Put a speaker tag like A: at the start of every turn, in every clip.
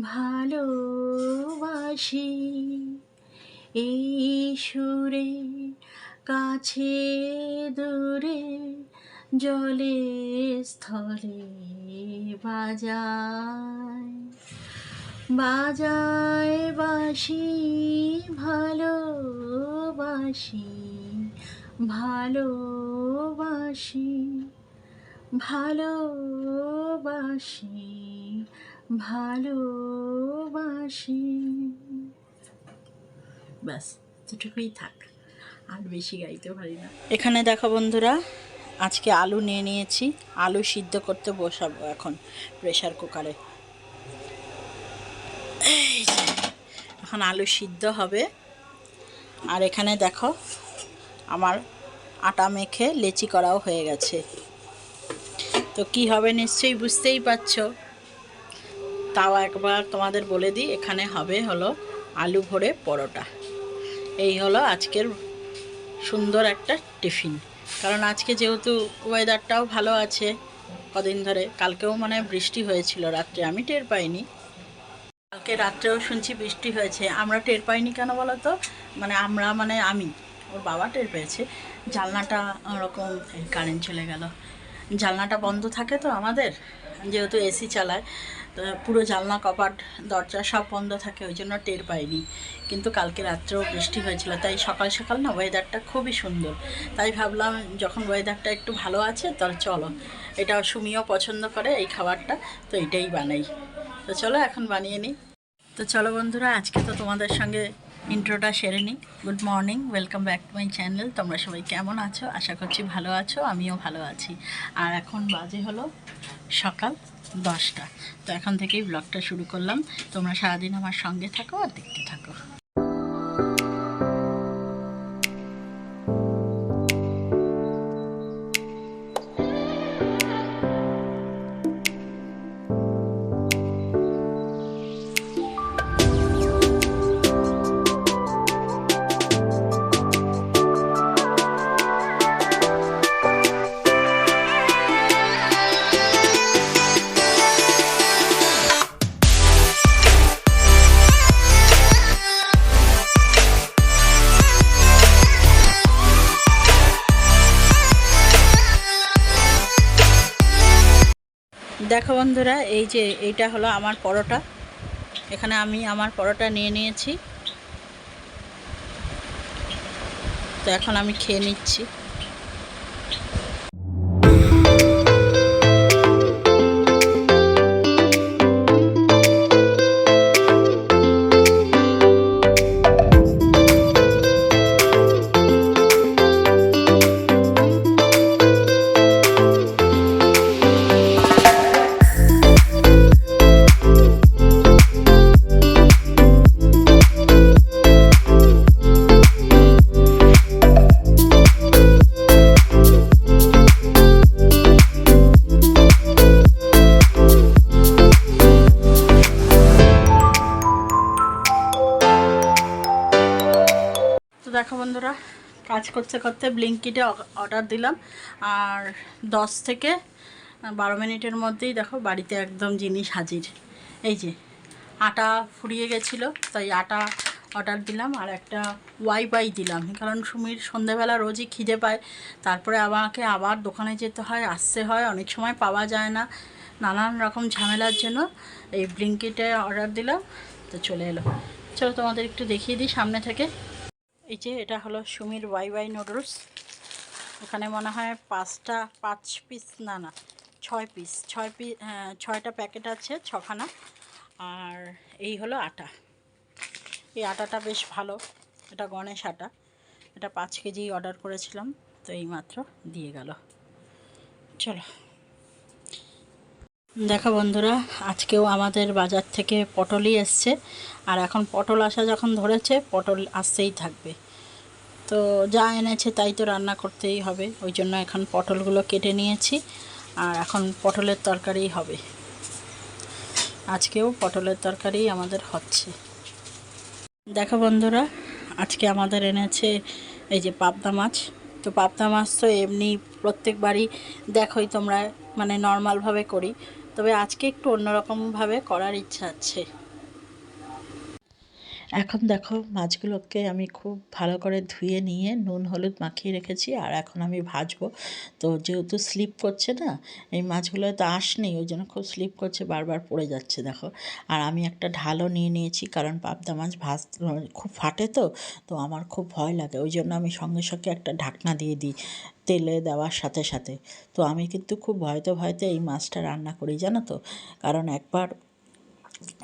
A: ভালোবাসি এই সুরে কাছে দূরে জলে স্থলে বাজায় বাজায় বাঁশি ভালোবাসি ভালোবাসি ভালোবাসি ভালোবাসি। ব্যাস এটুকুই থাক, আর বেশি গাইতে পারি না। এখানে দেখো বন্ধুরা, আজকে আলু নিয়ে নিয়েছি, আলু সিদ্ধ করতে বসাবো এখন প্রেসার কুকারে। এখন আলু সিদ্ধ হবে। আর এখানে দেখো আমার আটা মেখে লেচি করাও হয়ে গেছে। তো কি হবে নিশ্চয়ই বুঝতেই পারছো, তাও একবার তোমাদের বলে দিই, এখানে হবে হলো আলু ভরে পরোটা। এই হলো আজকের সুন্দর একটা টিফিন। কারণ আজকে যেহেতু ওয়েদারটাও ভালো আছে কদিন ধরে, কালকেও মানে বৃষ্টি হয়েছিল রাত্রে, আমি টের পাইনি। কালকে রাত্রেও শুনছি বৃষ্টি হয়েছে, আমরা টের পাইনি কেন বলো তো? মানে আমি, ওর বাবা টের পেয়েছে। জানলাটা ওরকম, কারেন্ট চলে গেল, জানলাটা বন্ধ থাকে তো আমাদের, যেহেতু এসি চালায়, তো পুরো জানলা কপাট দরজা সব বন্ধ থাকে, ওই জন্য টের পাইনি। কিন্তু কালকে রাত্রেও বৃষ্টি হয়েছিল, তাই সকাল সকাল না ওয়েদারটা খুবই সুন্দর, তাই ভাবলাম যখন ওয়েদারটা একটু ভালো আছে তাহলে চলো, এটা সুমিও পছন্দ করে এই খাবারটা, তো এটাই বানাই। তো চলো এখন বানিয়ে নিই। তো চলো বন্ধুরা, আজকে তো তোমাদের সঙ্গে ইন্ট্রোটা সেরে নিই। Good morning, welcome back to my channel. তোমরা সবাই কেমন আছো? আশা করছি ভালো আছো, আমিও ভালো আছি। আর এখন বাজে হলো সকাল 10টা। তো এখন থেকেই ব্লগটা শুরু করলাম। তোমরা সারাদিন আমার সঙ্গে থাকো আর দেখতে থাকো। দেখো বন্ধুরা, এই যে এইটা হলো আমার পরোটা। এখানে আমি আমার পরোটা নিয়ে নিয়েছি, তো এখন আমি খেয়ে নিচ্ছি। তো দেখো বন্ধুরা, কাজ করতে করতে ব্লিঙ্কিটে অর্ডার দিলাম, আর 10 থেকে 12 মিনিটের মধ্যেই দেখো বাড়িতে একদম জিনিস হাজির। এই যে আটা ফুরিয়ে গেছিলো, তাই আটা অর্ডার দিলাম, আর একটা ওয়াইফাই দিলাম, কারণ সুমির সন্ধেবেলা রোজই খিদে পায়, তারপরে আমাকে আবার দোকানে যেতে হয়, আসতে হয়, অনেক সময় পাওয়া যায় না, নানান রকম ঝামেলার জন্য এই ব্লিঙ্কিটে অর্ডার দিলাম। তো চলে এলো, চলো তোমাদের একটু দেখিয়ে দিই সামনে থেকে। এই যে এটা হলো সুমির ওয়াই নুডলস। ওখানে মনে হয় 5 পিস, না 6 পিস, 6টা প্যাকেট আছে, 6খানা। আর এই হলো আটা, এই আটাটা বেশ ভালো, এটা গণেশ আটা, এটা 5 কেজি অর্ডার করেছিলাম, তো এইমাত্র দিয়ে গেল। চলো দেখো বন্ধুরা, আজকেও আমাদের বাজার থেকে পটলই এসছে, আর এখন পটল আসা যখন ধরেছে, পটল আসতেই থাকবে। তো যা এনেছে তাই তো রান্না করতেই হবে, ওই জন্য এখন পটলগুলো কেটে নিয়েছি, আর এখন পটলের তরকারি হবে। আজকেও পটলের তরকারি আমাদের হচ্ছে। দেখো বন্ধুরা, আজকে আমাদের এনেছে এই যে পাবদা মাছ। তো পাবদা মাছ তো এমনি প্রত্যেকবারই দেখোই তোমরা, মানে নর্মালভাবে করি, তবে আজকে একটু অন্যরকমভাবে করার ইচ্ছা আছে। এখন দেখো মাছগুলোকে আমি খুব ভালো করে ধুয়ে নিয়ে নুন হলুদ মাখিয়ে রেখেছি, আর এখন আমি ভাজবো। তো যেহেতু স্লিপ করছে না, এই মাছগুলো তো আঁশ নেই, ওই জন্য খুব স্লিপ করছে, বারবার পড়ে যাচ্ছে দেখো। আর আমি একটা ঢালও নিয়ে নিয়েছি, কারণ পাবদা মাছ খুব ফাটে, তো আমার খুব ভয় লাগে, ওই জন্য আমি সঙ্গে সঙ্গে একটা ঢাকনা দিয়ে দিই তেলে দেওয়ার সাথে সাথে। তো আমি কিন্তু খুব ভয়তে ভয়তে এই মাছটা রান্না করি, জানো তো। কারণ একবার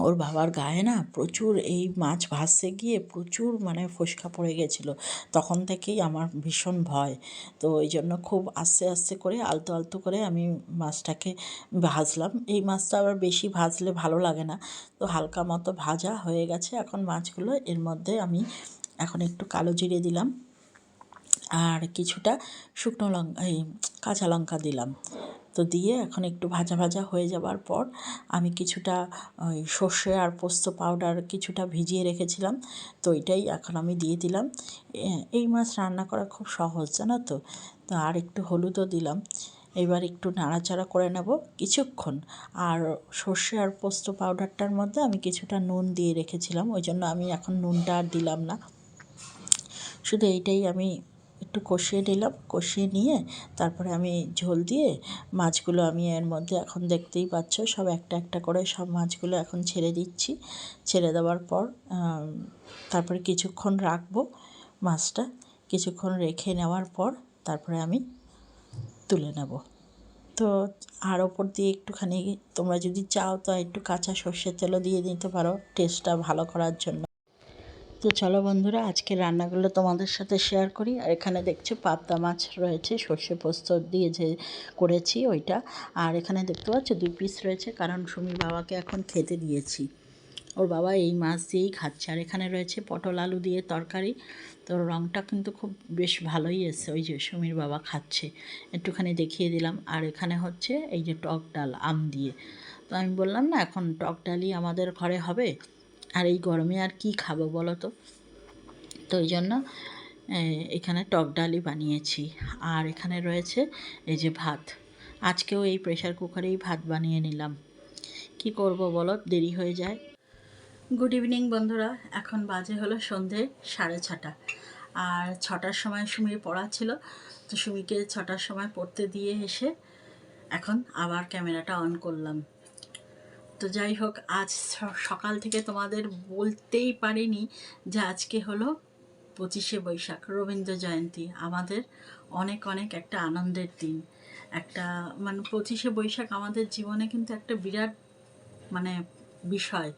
A: ওর বাবার গায়ে না প্রচুর এই মাছ ভাজতে গিয়ে প্রচুর মানে ফোসকা পড়ে গেছিলো, তখন থেকেই আমার ভীষণ ভয়। তো ওই জন্য খুব আস্তে আস্তে করে আলতো আলতো করে আমি মাছটাকে ভাজলাম। এই মাছটা আবার বেশি ভাজলে ভালো লাগে না, তো হালকা মতো ভাজা হয়ে গেছে এখন মাছগুলো। এর মধ্যে আমি এখন একটু কালো জিরে দিলাম, আর কিছুটা শুকনো লঙ্কা এই কাঁচা লঙ্কা দিলাম। তো দিয়ে এখন একটু ভাজা ভাজা হয়ে যাবার পর আমি কিছুটা ওই সর্ষে আর পোস্ত পাউডার কিছুটা ভিজিয়ে রেখেছিলাম, তো এটাই এখন আমি দিয়ে দিলাম। এই মাছ রান্না করা খুব সহজ, জানো তো। তো আর একটু হলুদও দিলাম। এবার একটু নাড়াচাড়া করে নেব কিছুক্ষণ। আর সর্ষে আর পোস্ত পাউডারটার মধ্যে আমি কিছুটা নুন দিয়ে রেখেছিলাম, ওই জন্য আমি এখন নুনটা আর দিলাম না। শুধু এইটাই আমি একটু কষিয়ে নিলাম, কষিয়ে নিয়ে তারপরে আমি ঝোল দিয়ে মাছগুলো আমি এর মধ্যে এখন দেখতেই পাচ্ছ সব একটা একটা করে সব মাছগুলো এখন ছেড়ে দিচ্ছি। ছেড়ে দেওয়ার পর তারপরে কিছুক্ষণ রাখবো মাছটা, কিছুক্ষণ রেখে নেওয়ার পর তারপরে আমি তুলে নেব। তো আর ওপর দিয়ে একটুখানি তোমরা যদি চাও তো একটু কাঁচা সর্ষের তেলও দিয়ে দিতে পারো টেস্টটা ভালো করার জন্য। তো চলো বন্ধুরা, আজকের রান্নাগুলো তোমাদের সাথে শেয়ার করি। আর এখানে দেখছো পাবদা মাছ রয়েছে, সর্ষে পোস্ত দিয়ে যে করেছি ওইটা। আর এখানে দেখতে পাচ্ছ 2 পিস রয়েছে, কারণ সুমির বাবাকে এখন খেতে দিয়েছি, ওর বাবা এই মাছ দিয়েই খাচ্ছে। আর এখানে রয়েছে পটল আলু দিয়ে তরকারি। তো রঙটা কিন্তু খুব বেশ ভালোই এসছে, ওই যে সুমির বাবা খাচ্ছে, একটুখানি দেখিয়ে দিলাম। আর এখানে হচ্ছে এই যে টক ডাল আম দিয়ে। তো আমি বললাম না এখন টক ডালই আমাদের ঘরে হবে, আর এই গরমে আর কি খাবো বলো তো। তো ওই জন্য এখানে টক ডালই বানিয়েছি। আর এখানে রয়েছে এই যে ভাত, আজকেও এই প্রেশার কুকারেই ভাত বানিয়ে নিলাম। কি করব বলো, দেরি হয়ে যায়। গুড ইভিনিং বন্ধুরা, এখন বাজে হলো সন্ধে 6:30। আর 6টার সময় সুমির পড়া ছিল, তো সুমিকে 6টার সময় পড়তে দিয়ে এসে এখন আবার ক্যামেরাটা অন করলাম। তো যাই হোক, আজ সকাল থেকে তোমাদের বলতেই পারিনি যে আজকে হলো 25শে বৈশাখ, রবীন্দ্র জয়ন্তী। আমাদের অনেক অনেক একটা আনন্দের দিন, একটা মানে 25শে বৈশাখ আমাদের জীবনে কিন্তু একটা বিরাট মানে বিষয়,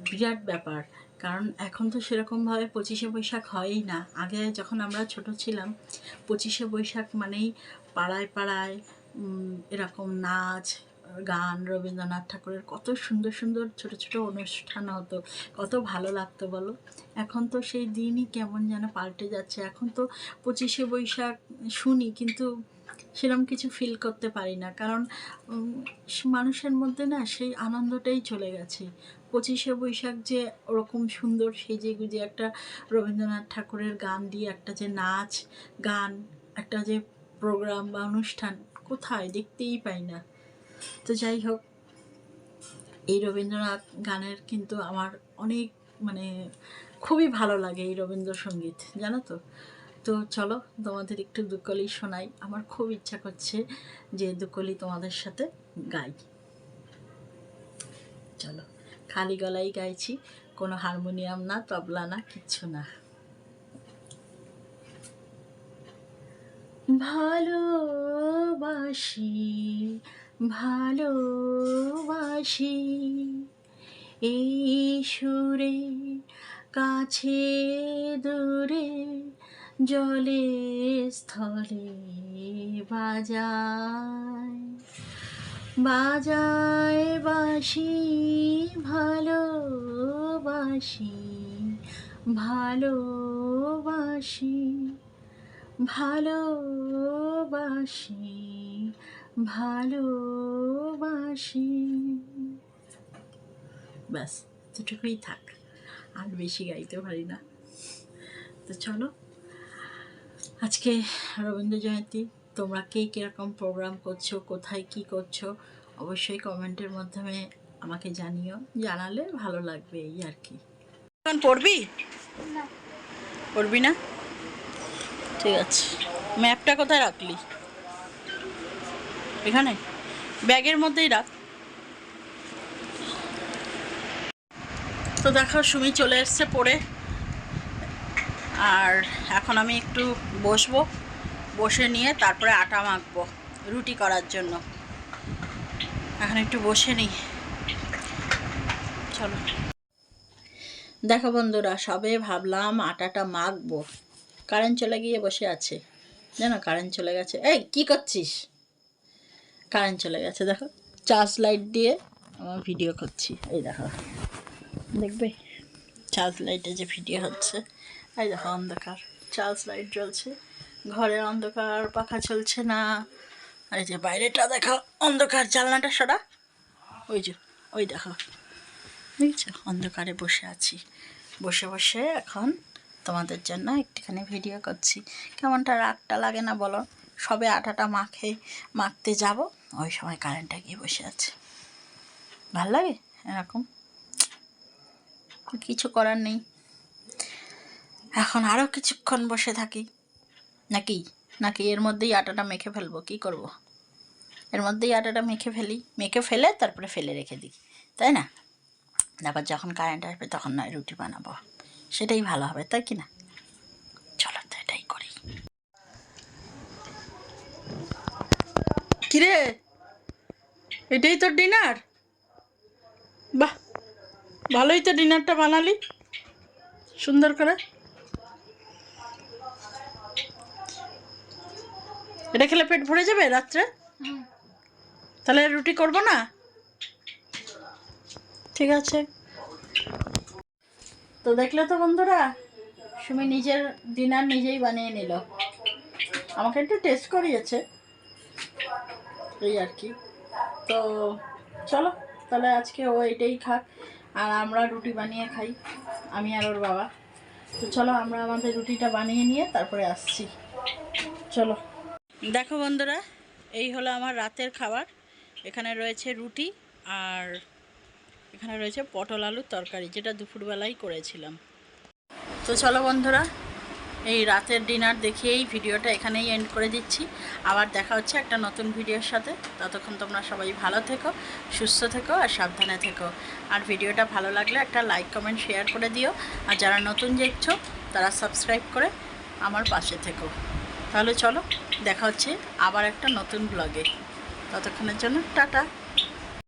A: বিরাট ব্যাপার। কারণ এখন তো সেরকমভাবে 25শে বৈশাখ হয়ই না। আগে যখন আমরা ছোট ছিলাম, 25শে বৈশাখ মানেই পাড়ায় পাড়ায় এরকম নাচ গান, রবীন্দ্রনাথ ঠাকুরের কত সুন্দর সুন্দর ছোট ছোট অনুষ্ঠান হতো, কত ভালো লাগতো বলো। এখন তো সেই দিনই কেমন যেন পাল্টে যাচ্ছে। এখন তো 25শে বৈশাখ শুনি, কিন্তু সেরকম কিছু ফিল করতে পারি না, কারণ মানুষের মধ্যে না সেই আনন্দটাই চলে গেছে। 25শে বৈশাখ যে ওরকম সুন্দর সেজে গুজে একটা রবীন্দ্রনাথ ঠাকুরের গান দিয়ে একটা যে নাচ গান, একটা যে প্রোগ্রাম বা অনুষ্ঠান, কোথায় দেখতেই পাই না। তো যাই হোক, এই রবীন্দ্রনাথ গানের কিন্তু আমার অনেক মানে খুবই ভালো লাগে এই রবীন্দ্রসঙ্গীত, জানো তো। তো চলো তোমাদের একটু দুকলি শোনাই, আমার খুব ইচ্ছা করছে যে দুকলি তোমাদের সাথে গাই। চলো, খালি গলাই গাইছি, কোনো হারমোনিয়াম না, তবলা না, কিচ্ছু না। ভালোবাসি ভালোবাসি এই সুরে, কাছে দূরে, জলে স্থলে বাজায় বাজায় বাঁশি, ভালোবাসি ভালোবাসি ভালোবাসি ভালোবাসি। ব্যাস, এতটুকুই থাক, আর বেশি গাইতে পারি না। তো চলো, আজকে রবীন্দ্র জয়ন্তী, তোমরা কে কীরকম প্রোগ্রাম করছো, কোথায় কি করছো, অবশ্যই কমেন্টের মাধ্যমে আমাকে জানিও, জানালে ভালো লাগবে এই আর কি। এখন পড়বি? পড়বি না? ঠিক আছে। ম্যাপটা কোথায় রাখলি? এখানে ব্যাগের মধ্যেই রাখ। তো দেখো সুমি চলে এসছে পড়ে, আর এখন আমি একটু বসবো, বসে নিয়ে তারপরে আটা মাখবো রুটি করার জন্য। এখন একটু বসে নিই, চলো। দেখো বন্ধুরা, সবে ভাবলাম আটাটা মাখবো, কারেন্ট চলে গিয়ে বসে আছে, জানো কারেন্ট চলে গেছে। এই কি করছিস? কারেন্ট চলে গেছে, দেখো চার্জ লাইট দিয়ে আমার ভিডিও করছি, এই দেখো দেখবে চার্জ লাইটে যে ভিডিও হচ্ছে। এই দেখো অন্ধকার, চার্জ লাইট জ্বলছে, ঘরে অন্ধকার, পাখা চলছে না। আর এই যে বাইরেটা দেখো অন্ধকার, জানলাটা সরা, ওই যে ওই দেখো, বুঝছো অন্ধকারে বসে আছি। বসে বসে এখন তোমাদের জন্য একটুখানি ভিডিও করছি। কেমনটা রাগটা লাগে না বলো? সবে আটাটা মাখতে যাব, ওই সময় কারেন্টটা গিয়ে বসে আছে। ভাল লাগে এরকম, কিছু করার নেই। এখন আরও কিছুক্ষণ বসে থাকি নাকি নাকি এর মধ্যেই আটাটা মেখে ফেলবো? কি করব? এর মধ্যেই আটাটা মেখে ফেলে তারপরে ফেলে রেখে দিই, তাই না? তারপর যখন কারেন্ট আসবে তখন নয় রুটি বানাবো, সেটাই ভালো হবে, তাই কি না? চলো তো এটাই করি। কিরে, এটাই তোর ডিনার? বাহ, ভালোই তো ডিনারটা বানালি সুন্দর করে। এটা খেলে পেট ভরে যাবে রাত্রে? তাহলে রুটি করব না? ঠিক আছে। তো দেখলে তো বন্ধুরা, সুমি নিজের ডিনার নিজেই বানিয়ে নিল, আমাকে একটু টেস্ট করিয়েছে, এই আর কি। তো চলো তাহলে আজকে ও এটাই খাক, আর আমরা রুটি বানিয়ে খাই, আমি আর ওর বাবা। তো চলো আমরা আমাদের রুটিটা বানিয়ে নিয়ে তারপরে আসছি, চলো। দেখো বন্ধুরা, এই হলো আমার রাতের খাবার। এখানে রয়েছে রুটি, আর এখানে রয়েছে পটল আলুর তরকারি, যেটা দুপুরবেলায় করেছিলাম। তো চলো বন্ধুরা, এই রাতের ডিনার দেখিয়েই ভিডিওটা এখানেই এন্ড করে দিচ্ছি। আবার দেখা হচ্ছে একটা নতুন ভিডিওর সাথে। ততক্ষণ তোমরা সবাই ভালো থেকো, সুস্থ থেকো আর সাবধানে থেকো। আর ভিডিওটা ভালো লাগলে একটা লাইক কমেন্ট শেয়ার করে দিও, আর যারা নতুন দেখছো তারা সাবস্ক্রাইব করে আমার পাশে থেকো। তাহলে চলো দেখা হচ্ছে আবার একটা নতুন ব্লগে। ততক্ষণের জন্য টাটা।